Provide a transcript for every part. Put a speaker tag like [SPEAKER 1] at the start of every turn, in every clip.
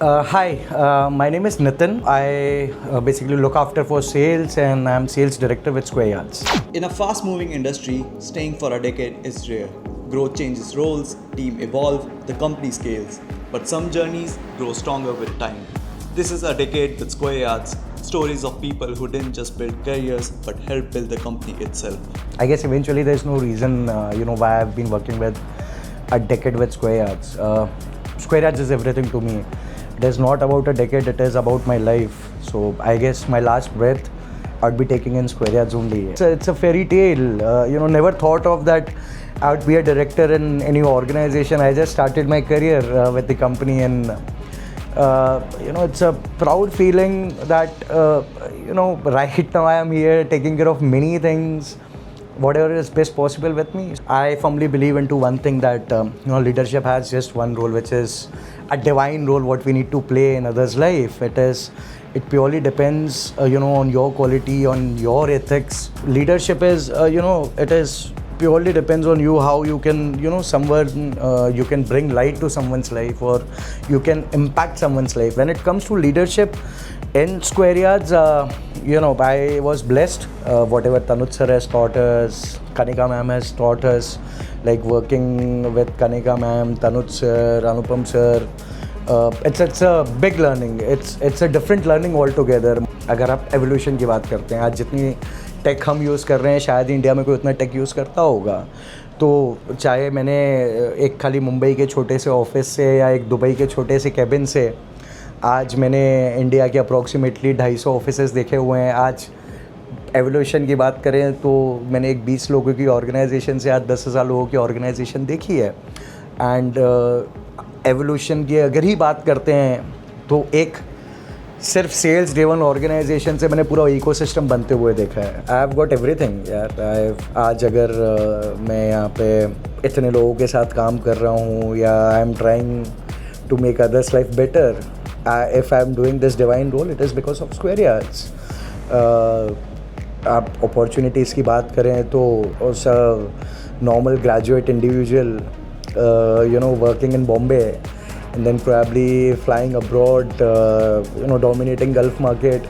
[SPEAKER 1] Hi, my name is Nitin. I basically look after for sales and I'm sales director with Square Yards.
[SPEAKER 2] In a fast moving industry, staying for a decade is rare. Growth changes roles, team evolve, the company scales. But some journeys grow stronger with time. This is a decade with Square Yards, stories of people who didn't just build careers but helped build the company itself.
[SPEAKER 1] I guess eventually there's no reason, why I've been working with a decade with Square Yards. Square Yards is everything to me. It is not about a decade, it is about my life. So I guess my last breath I'd be taking in Square Yards only. It's a fairy tale. Never thought of that I would be a director in any organization. I just started my career with the company, and it's a proud feeling that right now I am here taking care of many things, whatever is best possible with me. I firmly believe into one thing that leadership has just one role, which is a divine role what we need to play in others' life. It purely depends on your quality, on your ethics. Leadership is it is purely depends on you, how you can somewhere you can bring light to someone's life, or you can impact someone's life. When it comes to leadership in Square Yards, I was blessed. Whatever Tanuj sir has taught us, Kanika ma'am has taught us, like working with Kanika ma'am, Tanuj sir, Anupam sir, it's a big learning. It's a different learning altogether. अगर आप evolution की बात करते हैं, आज जितनी take हम use कर रहे हैं, शायद इंडिया में कोई उतना टेक यूज़ करता होगा. तो चाहे मैंने एक खाली मुंबई के छोटे से ऑफिस से या एक दुबई के छोटे से कैबिन से, आज मैंने इंडिया के अप्रॉक्सीमेटली 250 ऑफिसेज़ देखे हुए हैं. आज एवोल्यूशन की बात करें तो मैंने एक 20 लोगों की ऑर्गेनाइजेशन से आज 10,000 लोगों की ऑर्गेनाइजेशन देखी है. एंड एवोल्यूशन की अगर ही बात करते हैं तो एक सिर्फ सेल्स ड्रिवन ऑर्गेनाइजेशन से मैंने पूरा इकोसिस्टम बनते हुए देखा है. आई हैव गॉट एवरीथिंग यार. आज अगर मैं यहाँ पे इतने लोगों के साथ काम कर रहा हूँ, या I am trying to make others life better, if I'm doing this divine role, it is because of Square Yards. आप अपॉर्चुनिटीज़ की बात करें तो उस normal graduate individual working in Bombay and then probably flying abroad, dominating Gulf market,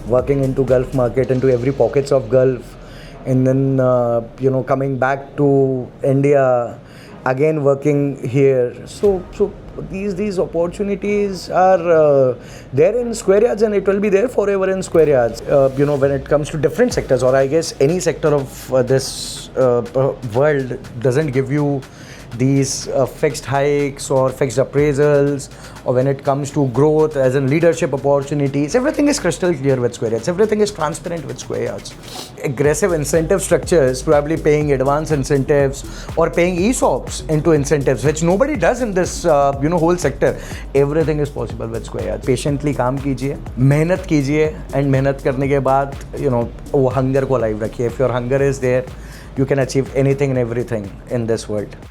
[SPEAKER 1] working into Gulf market, into every pockets of Gulf, and then coming back to India, again working here. So these opportunities are there in Square Yards, and it will be there forever in Square Yards. When it comes to different sectors, or I guess any sector of this world doesn't give you these fixed hikes or fixed appraisals, or when it comes to growth as in leadership opportunities, everything is crystal clear with Square Yards. Everything is transparent with Square Yards. Aggressive incentive structures, probably paying advance incentives or paying ESOPs into incentives, which nobody does in this whole sector. Everything is possible with Square Yards. Patiently काम कीजिए, मेहनत कीजिए, and मेहनत करने के बाद वो hunger को alive रखिए. If your hunger is there, you can achieve anything and everything in this world.